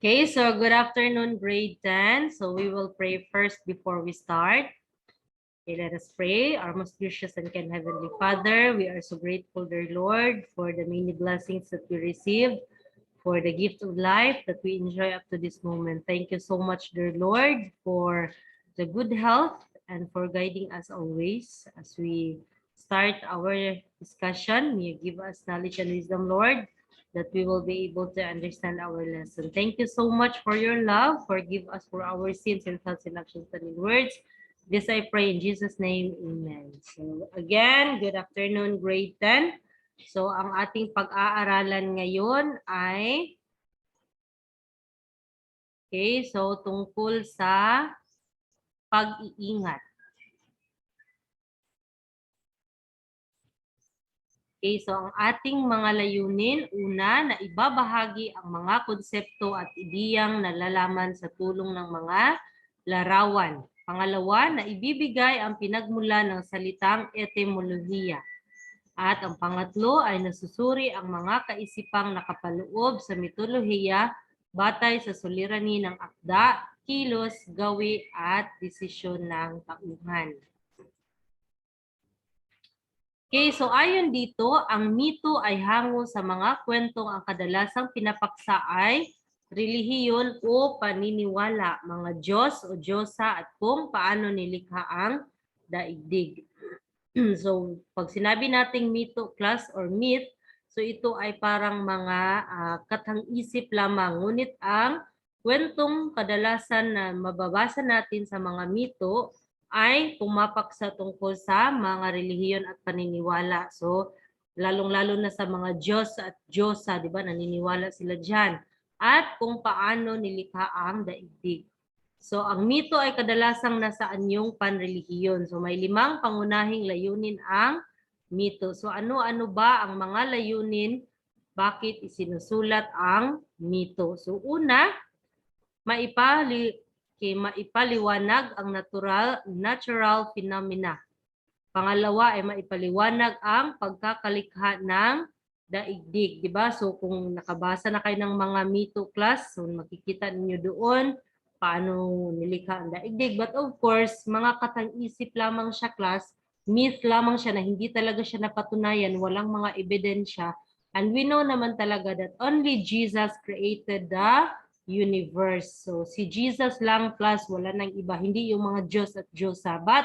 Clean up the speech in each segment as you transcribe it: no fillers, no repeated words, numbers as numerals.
Okay, so good afternoon, grade 10. So we will pray first before we start. Okay, let us pray. Our most gracious and kind Heavenly Father, we are so grateful, dear Lord, for the many blessings that we received, for the gift of life that we enjoy up to this moment. Thank you so much, dear Lord, for the good health and for guiding us always as we start our discussion. May you give us knowledge and wisdom, Lord, that we will be able to understand our lesson. Thank you so much for your love. Forgive us for our sins and thoughts and actions and in words. This I pray in Jesus' name, amen. So again, good afternoon, grade 10. So ang ating pag-aaralan ngayon ay, okay, so tungkol sa pag-iingat. Okay, so ang ating mga layunin, una, na ibabahagi ang mga konsepto at ideyang nalalaman sa tulong ng mga larawan. Pangalawa, na ibibigay ang pinagmula ng salitang etymolohiya. At ang pangatlo ay nasusuri ang mga kaisipang nakapaloob sa mitolohiya batay sa suliranin ng akda, kilos, gawi at desisyon ng tauhan. Okay, so ayon dito, ang mito ay hango sa mga kwentong ang kadalasang pinapaksa ay relihiyon o paniniwala, mga Diyos o Diyosa at kung paano nilikha ang daigdig. So, pag sinabi nating mito class or myth, so ito ay parang mga katang-isip lamang. Ngunit ang kwentong kadalasan na mababasa natin sa mga mito ay pumapaksa tungkol sa mga relihiyon at paniniwala. So, lalong-lalo na sa mga Diyos at Diyosa, di ba? Naniniwala sila dyan. At kung paano nilikha ang daigdig. So, ang mito ay kadalasang nasa anyong panrelihiyon. So, may 5 pangunahing layunin ang mito. So, ano-ano ba ang mga layunin? Bakit isinusulat ang mito? So, una, maipaliwanag ang natural phenomena. Pangalawa ay maipaliwanag ang pagkakalikha ng daigdig, di ba? So kung nakabasa na kayo ng mga mito class, so makikita ninyo doon paano nilikha ang daigdig. But of course, mga katang-isip lamang siya class, myth lamang siya na hindi talaga siya napatunayan, walang mga ebidensya. And we know naman talaga that only Jesus created the universe. So si Jesus lang plus wala nang iba, hindi yung mga Diyos at Diyosa. But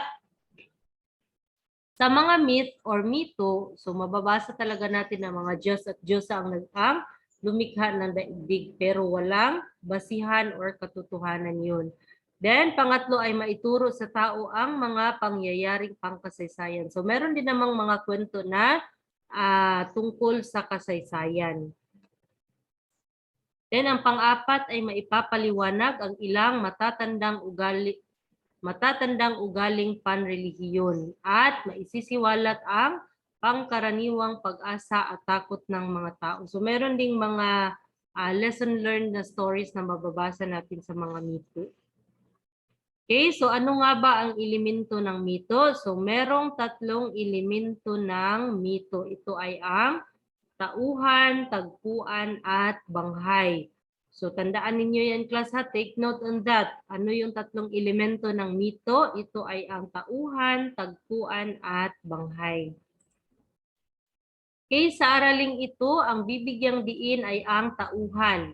sa mga myth or mito, so mababasa talaga natin na mga Diyos at Diyosa ang lumikha ng daigdig pero walang basihan or katotohanan yun. Then pangatlo ay maituro sa tao ang mga pangyayaring pangkasaysayan. So meron din namang mga kwento na tungkol sa kasaysayan. Then ang pang-apat ay maipapaliwanag ang ilang matatandang ugaling panrelihiyon at maisisiwalat ang pangkaraniwang pag-asa at takot ng mga tao. So meron ding mga lesson learned na stories na mababasa natin sa mga mito. Okay, so ano nga ba ang elemento ng mito? So merong 3 elemento ng mito. Ito ay ang tauhan, tagpuan, at banghay. So tandaan ninyo yan class ha, take note on that. Ano yung 3 elemento ng mito? Ito ay ang tauhan, tagpuan, at banghay. Okay, sa araling ito, ang bibigyang diin ay ang tauhan.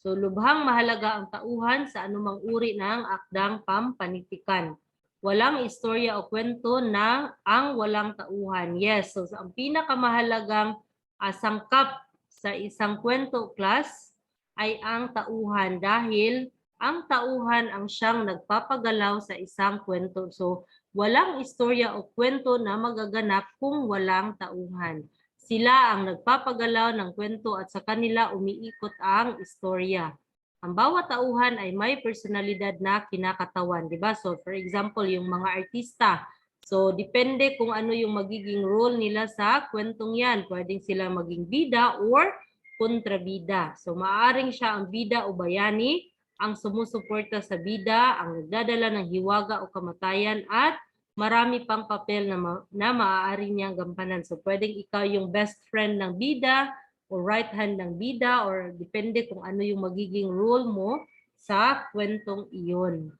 So lubhang mahalaga ang tauhan sa anumang uri ng akdang pampanitikan. Walang istorya o kwento na ang walang tauhan. Yes, so ang pinakamahalagang sangkap sa isang kwento class ay ang tauhan dahil ang tauhan ang siyang nagpapagalaw sa isang kwento. So walang istorya o kwento na magaganap kung walang tauhan. Sila ang nagpapagalaw ng kwento at sa kanila umiikot ang istorya. Ang bawat tauhan ay may personalidad na kinakatawan, di ba? So for example, yung mga artista. So depende kung ano yung magiging role nila sa kwentong yan. Pwedeng sila maging bida or kontrabida. So maaaring siya ang bida o bayani, ang sumusuporta sa bida, ang nagdadala ng hiwaga o kamatayan at marami pang papel na maaari niyang gampanan. So pwedeng ikaw yung best friend ng bida, o right hand ng bida or depende kung ano yung magiging role mo sa kwentong iyon.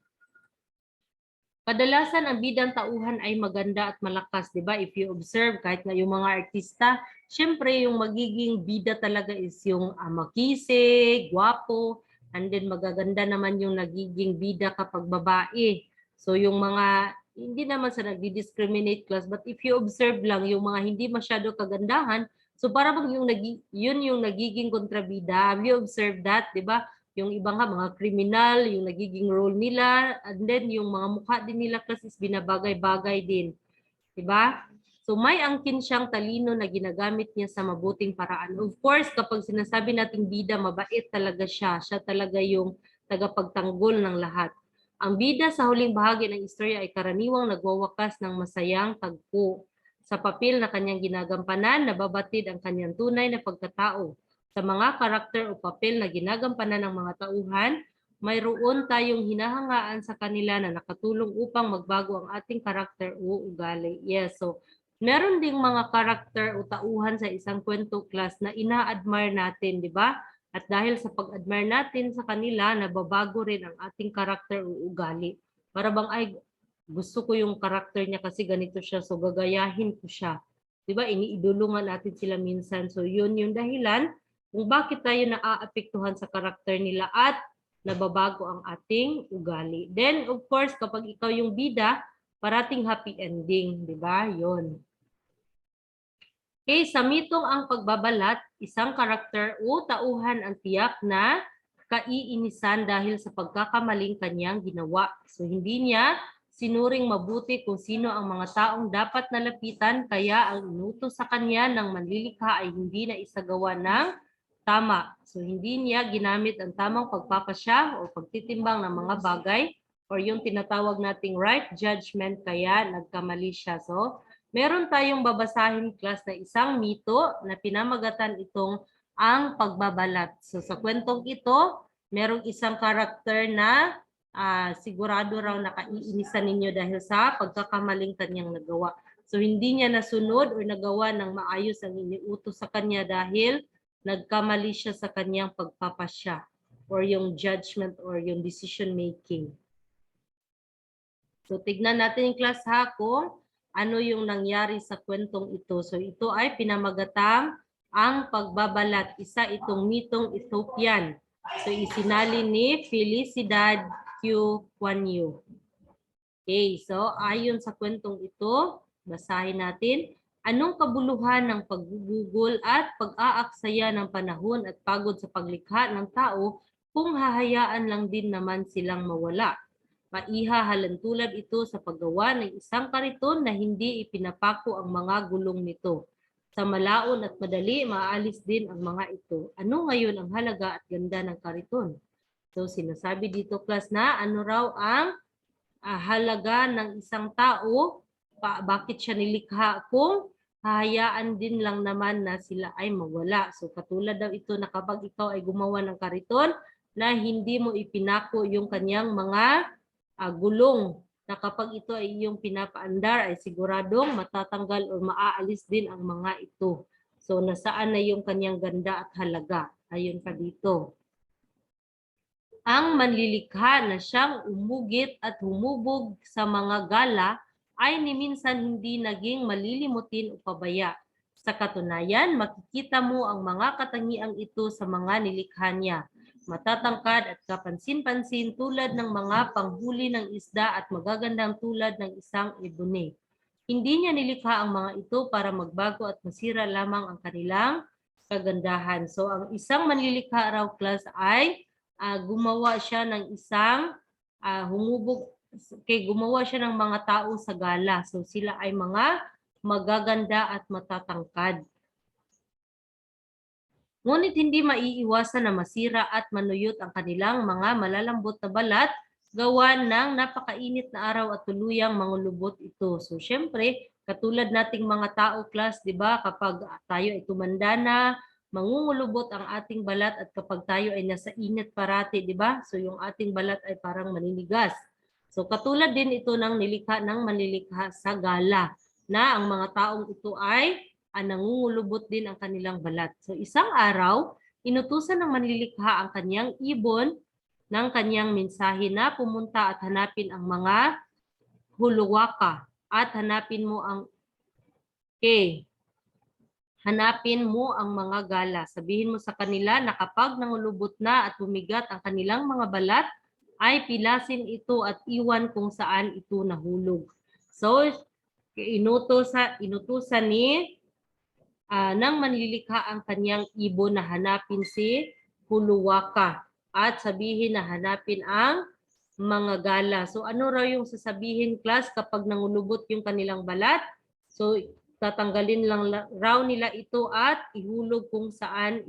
Kadalasan ang bidang tauhan ay maganda at malakas, di ba? If you observe, kahit na yung mga artista, syempre yung magiging bida talaga is yung makisig, gwapo, and then magaganda naman yung nagiging bida kapag babae. So yung mga, hindi naman sa nagdi-discriminate class, but if you observe lang yung mga hindi masyado kagandahan, so parang yun yung nagiging kontrabida. Have you observed that, di ba? Yung ibang mga kriminal, yung nagiging role nila, and then yung mga mukha din nila kasi binabagay-bagay din. Diba? So may angkin siyang talino na ginagamit niya sa mabuting paraan. Of course, kapag sinasabi nating bida, mabait talaga siya. Siya talaga yung tagapagtanggol ng lahat. Ang bida sa huling bahagi ng istorya ay karaniwang nagwawakas ng masayang tagpo. Sa papel na kanyang ginagampanan, nababatid ang kanyang tunay na pagkatao. Sa mga karakter o papel na ginagampanan ng mga tauhan, mayroon tayong hinahangaan sa kanila na nakatulong upang magbago ang ating karakter o ugali. Yes, so meron ding mga karakter o tauhan sa isang kwento class na ina-admire natin, di ba? At dahil sa pag-admire natin sa kanila, nababago rin ang ating karakter o ugali. Para bang ay gusto ko yung karakter niya kasi ganito siya, so gagayahin ko siya. Di ba? Iniidulungan natin sila minsan. So yun yung dahilan kung bakit tayo naaapektuhan sa karakter nila at nababago ang ating ugali. Then, of course, kapag ikaw yung bida, parating happy ending, di ba? Yun. Okay, sa mitong ang pagbabalat, isang karakter o tauhan ang tiyak na kaiinisan dahil sa pagkakamaling kanyang ginawa. So, hindi niya sinuring mabuti kung sino ang mga taong dapat nalapitan, kaya ang inutos sa kanya ng manlilikha ay hindi na isagawa ng tama. So, hindi niya ginamit ang tamang pagpapasya o pagtitimbang ng mga bagay or yung tinatawag nating right judgment, kaya nagkamali siya. So, meron tayong babasahin class na isang mito na pinamagatan itong ang pagbabalat. So, sa kwentong ito, merong isang karakter na sigurado raw nakaiinisan ninyo dahil sa pagkakamaling kanyang nagawa. So, hindi niya nasunod o nagawa ng maayos ang iniutos sa kanya dahil nagkamali siya sa kanyang pagpapasya or yung judgment or yung decision making. So tignan natin yung class ha kung ano yung nangyari sa kwentong ito. So ito ay pinamagatang ang pagbabalat. Isa itong mitong Ethiopian. So isinali ni Felicidad Q. Kuan Yu. Okay, so ayon sa kwentong ito, basahin natin. Anong kabuluhan ng paggugugol at pag-aaksaya ng panahon at pagod sa paglikha ng tao kung hahayaan lang din naman silang mawala? Maihahalin tulad ito sa paggawa ng isang kariton na hindi ipinapako ang mga gulong nito. Sa malaon at madali, maalis din ang mga ito. Ano ngayon ang halaga at ganda ng kariton? So sinasabi dito class na ano raw ang halaga ng isang tao, bakit siya nilikha kung hahayaan din lang naman na sila ay mawala. So katulad daw ito na kapag ikaw ay gumawa ng kariton na hindi mo ipinako yung kanyang mga gulong, na kapag ito ay iyong pinapaandar ay siguradong matatanggal o maaalis din ang mga ito. So nasaan na yung kanyang ganda at halaga? Ayun pa dito. Ang manlilikha na siyang umugit at humubog sa mga gala ay niminsan hindi naging malilimutin o pabaya. Sa katunayan, makikita mo ang mga katangiang ito sa mga nilikha niya. Matatangkad at kapansin-pansin tulad ng mga panghuli ng isda at magagandang tulad ng isang ibune. Hindi niya nilikha ang mga ito para magbago at masira lamang ang kanilang kagandahan. So ang isang manlilikha raw class ay gumawa siya ng isang gumawa siya ng mga tao sa gala. So sila ay mga magaganda at matatangkad. Ngunit hindi maiiwasan na masira at manuyot ang kanilang mga malalambot na balat gawa ng napakainit na araw at tuluyang mangulubot ito. So syempre, katulad nating mga tao class, 'di ba, kapag tayo ay tumanda na, mangungulubot ang ating balat at kapag tayo ay nasa init parati, 'di ba? So yung ating balat ay parang maninigas. So katulad din ito ng nilikha ng manlilikha sa gala na ang mga taong ito ay nangungulubot din ang kanilang balat. So isang araw, inutusan ng manlilikha ang kanyang ibon ng kanyang mensahe na pumunta at hanapin ang mga huluwaka at hanapin mo ang hanapin mo ang mga gala. Sabihin mo sa kanila na kapag nangulubot na at bumigat ang kanilang mga balat, ay pilasin ito at iwan kung saan ito nahulog. So, inutusan ni ng manlilikha ang kanyang ibon na hanapin si huluwaka at sabihin na hanapin ang mga gala. So ano raw yung sasabihin, class, kapag nangulubot yung kanilang balat? So tatanggalin lang raw nila ito at ihulog kung saan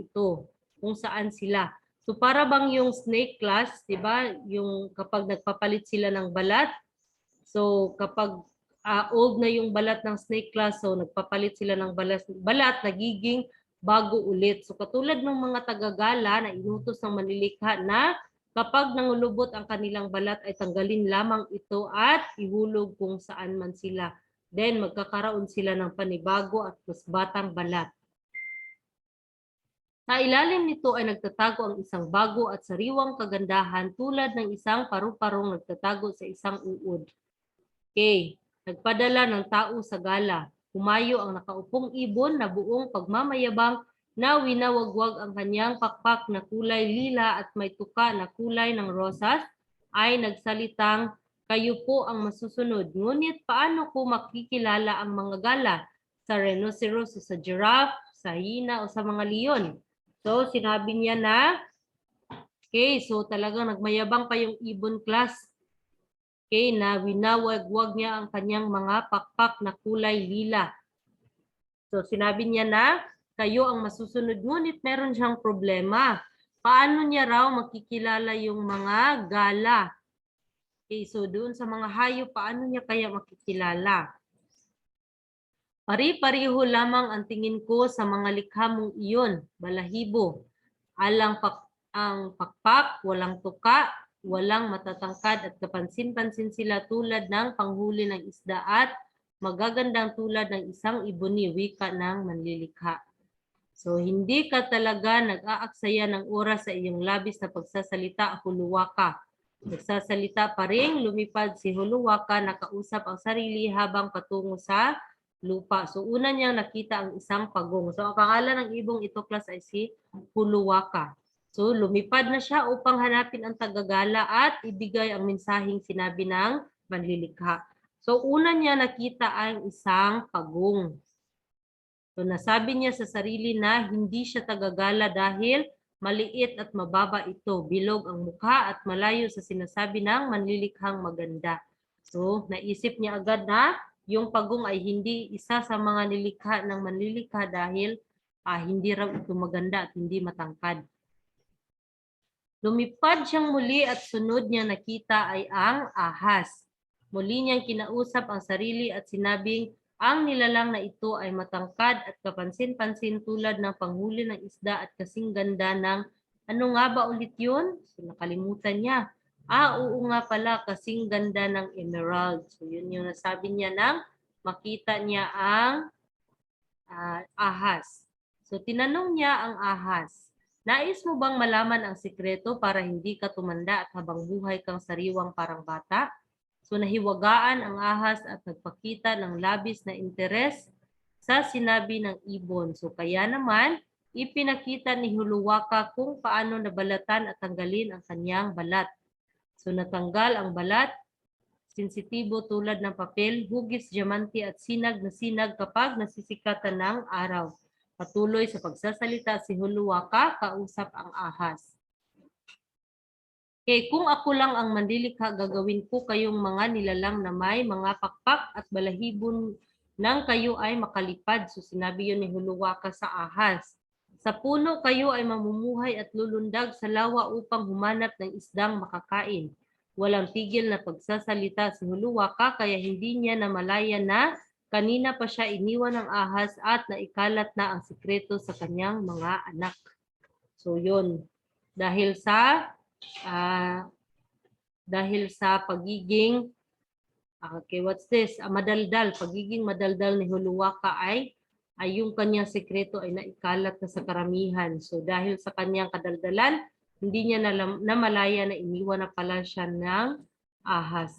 sila. So para bang yung snake, class, 'di ba? Yung kapag nagpapalit sila ng balat. So kapag old na yung balat ng snake, class, so nagpapalit sila ng balat nagiging bago ulit. So katulad ng mga tagagala na inutos ng manlilikha na kapag nangulubot ang kanilang balat ay tanggalin lamang ito at ihulog kung saan man sila. Then magkakaroon sila ng panibago at mas batang balat. Sa ilalim nito ay nagtatago ang isang bago at sariwang kagandahan tulad ng isang paru-parong nagtatago sa isang uod. Okay, nagpadala ng tao sa gala. Humayo ang nakaupong ibon na buong pagmamayabang na winawagwag ang kanyang pakpak na kulay lila at may tuka na kulay ng rosas ay nagsalitang, "Kayo po ang masusunod. Ngunit paano ko makikilala ang mga gala? Sa rhinoceros, sa giraffe, sa hyena o sa mga leon?" So sinabi niya na, okay, so talagang nagmayabang pa yung ibon, class. Okay, na winawagwag niya ang kanyang mga pakpak na kulay lila. So sinabi niya na kayo ang masusunod, ngunit meron siyang problema. Paano niya raw makikilala yung mga gala? Okay, so doon sa mga hayop, paano niya kaya makikilala? Pari-pariho lamang ang tingin ko sa mga likha mong iyon, balahibo. Ang pakpak, walang tuka, walang matatangkad at kapansin-pansin sila tulad ng panghuli ng isda at magagandang tulad ng isang iboni, wika ng manlilikha. So hindi ka talaga nag-aaksaya ng oras sa iyong labis na pagsasalita, huluwaka. Nagsasalita pa rin, lumipad si huluwaka, nakausap ang sarili habang patungo sa lupa. So una niyang nakita ang isang pagong. So ang pangalan ng ibong ito, class, ay si huluwaka. So lumipad na siya upang hanapin ang tagagala at ibigay ang mensaheng sinabi ng manlilikha. So una niya nakita ang isang pagong. So nasabi niya sa sarili na hindi siya tagagala dahil maliit at mababa ito, bilog ang mukha at malayo sa sinasabi ng manlilikhang maganda. So naisip niya agad na yung pagong ay hindi isa sa mga nilikha ng manlilikha dahil hindi raw ito maganda at hindi matangkad. Lumipad siyang muli at sunod niya nakita ay ang ahas. Muli niyang kinausap ang sarili at sinabing ang nilalang na ito ay matangkad at kapansin-pansin tulad ng panghuli ng isda at kasing ganda ng, ano nga ba ulit yun? So, nakalimutan niya. Oo nga pala, kasing ganda ng emerald. So yun yung nasabi niya nang makita niya ang ahas. So tinanong niya ang ahas, "Nais mo bang malaman ang sikreto para hindi ka tumanda at habang buhay kang sariwang parang bata?" So nahiwagaan ang ahas at nagpakita ng labis na interes sa sinabi ng ibon. So kaya naman, ipinakita ni huluwaka kung paano nabalatan at tanggalin ang kanyang balat. So natanggal ang balat, sensitibo tulad ng papel, hugis, diamante at sinag na sinag kapag nasisikatan ng araw. Patuloy sa pagsasalita si huluwaka, kausap ang ahas. Okay, kung ako lang ang manlilikha, gagawin ko kayong mga nilalang na may mga pakpak at balahibon nang kayo ay makalipad. So sinabi yun ni huluwaka sa ahas. Sa puno kayo ay mamumuhay at lulundag sa lawa upang humanap ng isdang makakain. Walang tigil na pagsasalita si huluwaka kaya hindi niya namalayan na kanina pa siya iniwan ng ahas at naikalat na ang sikreto sa kanyang mga anak. So yun, dahil sa pagiging okay, what's this? Madaldal, pagiging madaldal ni huluwaka ay ay yung kanyang sekreto ay naikalat na sa karamihan. So dahil sa kanyang kadaldalan, hindi niya namalaya na iniwan na pala siya ng ahas.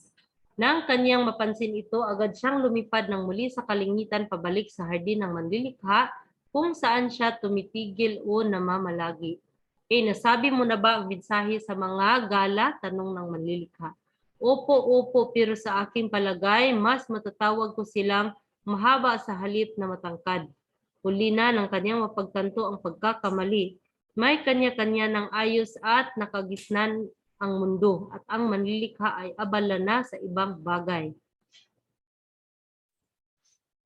Nang kanyang mapansin ito, agad siyang lumipad ng muli sa kalingitan pabalik sa hardin ng manlilikha kung saan siya tumitigil o namamalagi. Nasabi mo na ba ang mensahe sa mga gala? Tanong ng manlilikha. Opo, pero sa aking palagay, mas matatawag ko silang mahaba sa halip na matangkad. Huli na ng kanyang mapagtanto ang pagkakamali. May kanya-kanya ng ayos at nakagisnan ang mundo at ang manlilikha ay abala na sa ibang bagay.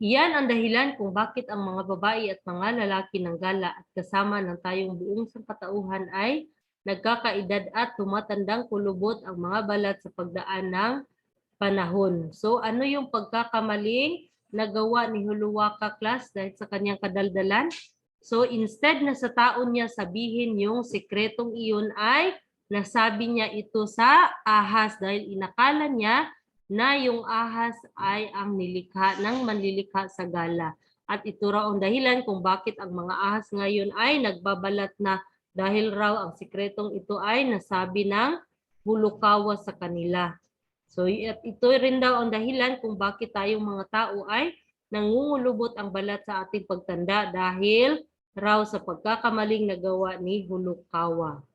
Iyan ang dahilan kung bakit ang mga babae at mga lalaki ng gala at kasama ng tayong buong sangkatauhan ay nagkakaedad at tumatandang kulubot ang mga balat sa pagdaan ng panahon. So ano yung pagkakamaling nagawa ni Huluwaka class dahil sa kanyang kadaldalan? So instead na sa taon niya sabihin yung sekretong iyon ay nasabi niya ito sa ahas dahil inakala niya na yung ahas ay ang nilikha ng manlilikha sa gala. At ito raw ang dahilan kung bakit ang mga ahas ngayon ay nagbabalat na dahil raw ang sekretong ito ay nasabi ng Hulukawa sa kanila. So ito rin daw ang dahilan kung bakit tayong mga tao ay nangungulubot ang balat sa ating pagtanda dahil raw sa pagkakamaling nagawa ni Hulukawa.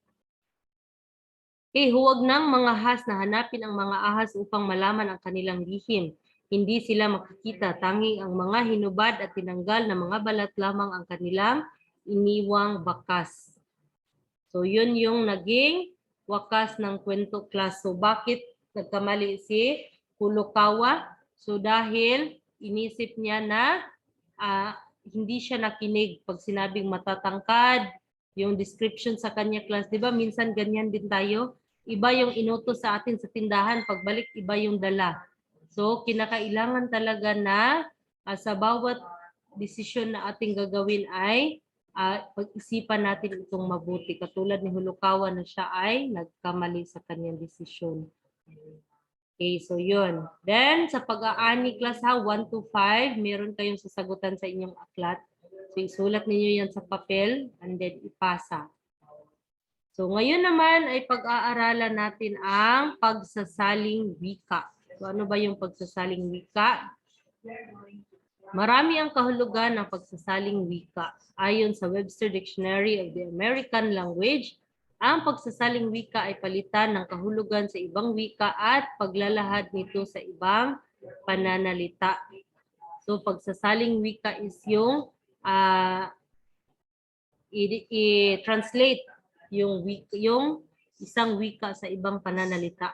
Huwag ng mga ahas na hanapin ang mga ahas upang malaman ang kanilang lihim. Hindi sila makikita, tanging ang mga hinubad at tinanggal na mga balat lamang ang kanilang iniwang bakas. So yun yung naging wakas ng kwento class. So bakit nagkamali si Hulukawa? So dahil inisip niya na hindi siya nakinig pag sinabing matatangkad, yung description sa kanya class, di ba minsan ganyan din tayo? Iba yung inutos sa atin sa tindahan, pagbalik iba yung dala. So kinakailangan talaga na sa bawat desisyon na ating gagawin ay pag-isipan natin itong mabuti. Katulad ni Hulukawa na siya ay nagkamali sa kanyang desisyon. Okay, so yun. Then, sa pag-aani class ha, 1 to 5, meron kayong sasagutan sa inyong aklat. So, isulat ninyo yan sa papel and then ipasa. So, ngayon naman ay pag-aaralan natin ang pagsasaling wika. So, ano ba yung pagsasaling wika? Marami ang kahulugan ng pagsasaling wika. Ayon sa Webster Dictionary of the American Language, ang pagsasaling wika ay palitan ng kahulugan sa ibang wika at paglalahad nito sa ibang pananalita. So pagsasaling wika is yung i-translate yung isang wika sa ibang pananalita.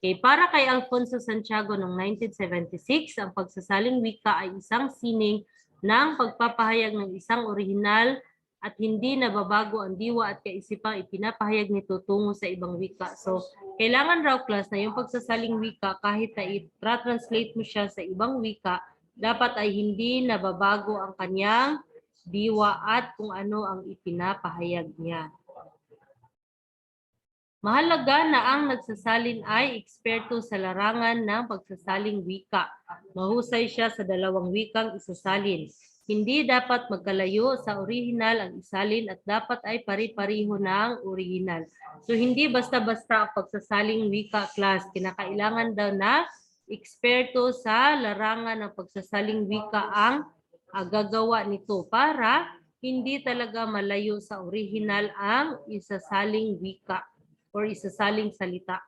Okay, para kay Alfonso Santiago noong 1976, ang pagsasaling wika ay isang sining ng pagpapahayag ng isang orihinal at hindi nababago ang diwa at kaisipang ipinapahayag nito tungo sa ibang wika. So, kailangan raw class na yung pagsasaling wika kahit na i-translate mo siya sa ibang wika, dapat ay hindi nababago ang kanyang diwa at kung ano ang ipinapahayag niya. Mahalaga na ang nagsasalin ay eksperto sa larangan ng pagsasaling wika. Mahusay siya sa dalawang wikang isasalin. Hindi dapat magkalayo sa orihinal ang isalin at dapat ay pari-pariho ng orihinal. So hindi basta-basta ang pagsasaling wika class. Kinakailangan daw na eksperto sa larangan ng pagsasaling wika ang gagawa nito para hindi talaga malayo sa orihinal ang isasaling wika or isasaling salita.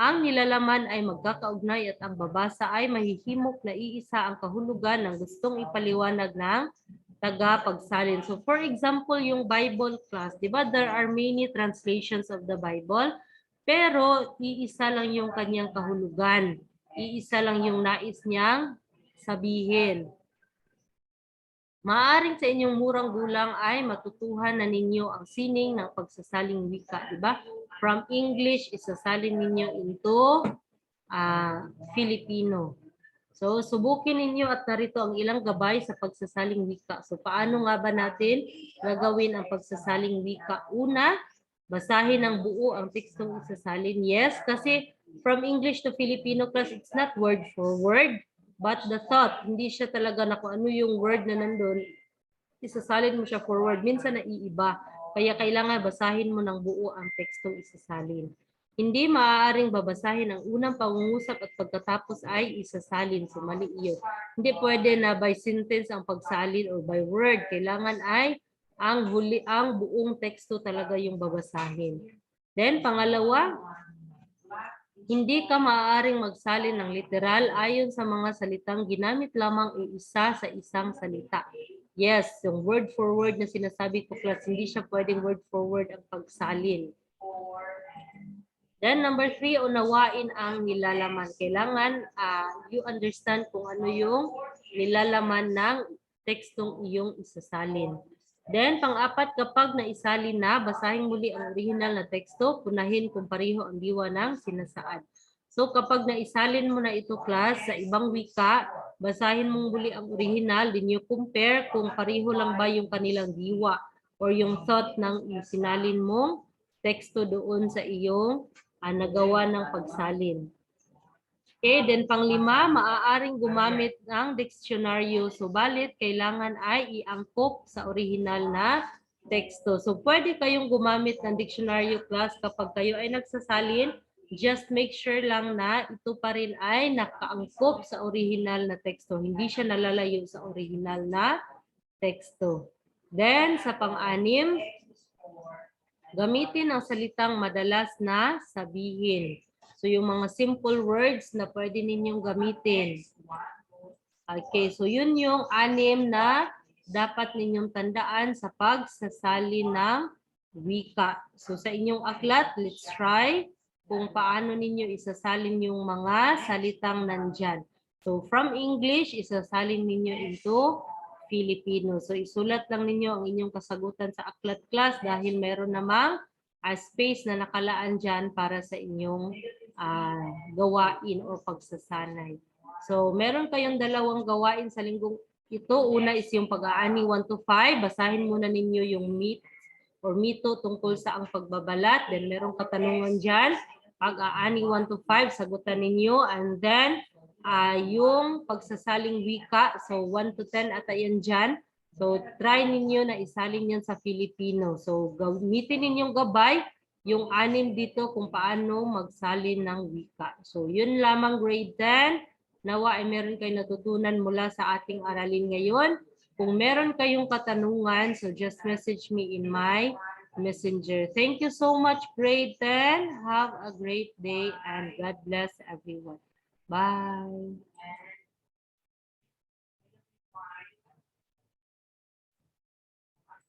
Ang nilalaman ay magkakaugnay at ang babasa ay mahihimok na iisa ang kahulugan ng gustong ipaliwanag ng tagapagsalin. So for example, yung Bible class, di ba there are many translations of the Bible, pero iisa lang yung kanyang kahulugan. Iisa lang yung nais niyang sabihin. Maaring sa inyong murang gulang ay matutuhan na ninyo ang sining ng pagsasaling wika, di ba? From English, isasalin ninyo into Filipino. So, subukin ninyo at narito ang ilang gabay sa pagsasaling wika. So, paano nga ba natin gagawin ang pagsasaling wika? Una, basahin ng buo ang tekstong isasalin. Yes, kasi from English to Filipino class, it's not word for word. But the thought, hindi siya talaga na kung ano yung word na nandun, isasalin mo siya forward. Minsan naiiba. Kaya kailangan basahin mo ng buo ang tekstong isasalin. Hindi maaaring babasahin ang unang pangungusap at pagkatapos ay isasalin. So mali iyon. Hindi pwede na by sentence ang pagsalin or by word. Kailangan ay ang buong teksto talaga yung babasahin. Then pangalawa, hindi ka maaaring magsalin ng literal ayon sa mga salitang ginamit lamang iisa sa isang salita. Yes, yung word for word na sinasabi ko, class, hindi siya pwedeng word for word ang pagsalin. Then number 3, unawain ang nilalaman. Kailangan you understand kung ano yung nilalaman ng tekstong iyong isasalin. Then pang-apat, kapag naisalin na, basahin muli ang original na teksto, punahin kung pareho ang diwa ng sinasaad. So kapag naisalin mo na ito, class, sa ibang wika, basahin mong muli ang original, then you compare kung pareho lang ba yung kanilang diwa or yung thought ng isinalin mong teksto doon sa iyong nagawa ng pagsalin. Okay, then panglima, maaaring gumamit ng diksyonaryo. Subalit, kailangan ay iangkop sa original na teksto. So, pwede kayong gumamit ng dictionary class kapag kayo ay nagsasalin. Just make sure lang na ito pa rin ay nakaangkop sa original na teksto. Hindi siya nalalayo sa original na teksto. Then, sa pang-anim, gamitin ang salitang madalas na sabihin. So, yung mga simple words na pwede ninyong gamitin. Okay, so yun yung 6 na dapat ninyong tandaan sa pagsasalin ng wika. So, sa inyong aklat, let's try kung paano ninyo isasalin yung mga salitang nandyan. So, from English, isasalin ninyo into Filipino. So, isulat lang ninyo ang inyong kasagutan sa aklat class dahil meron namang space na nakalaan dyan para sa inyong gawain o pagsasanay. So, meron kayong dalawang gawain sa linggong ito. Una is yung pag-aani 1 to 5. Basahin muna ninyo yung myth or mito tungkol sa ang pagbabalat. Then, merong katanungan dyan. Pag-aani 1 to 5, sagutan ninyo. And then, yung pagsasaling wika. So, 1 to 10 ata yan dyan. So, try ninyo na isalin yan sa Filipino. So, gamitin ninyong gabay yung 6 dito kung paano magsalin ng wika. So, yun lamang grade 10. Nawa ay meron kayong natutunan mula sa ating aralin ngayon. Kung meron kayong katanungan, so just message me in my messenger. Thank you so much, grade 10. Have a great day and God bless everyone. Bye.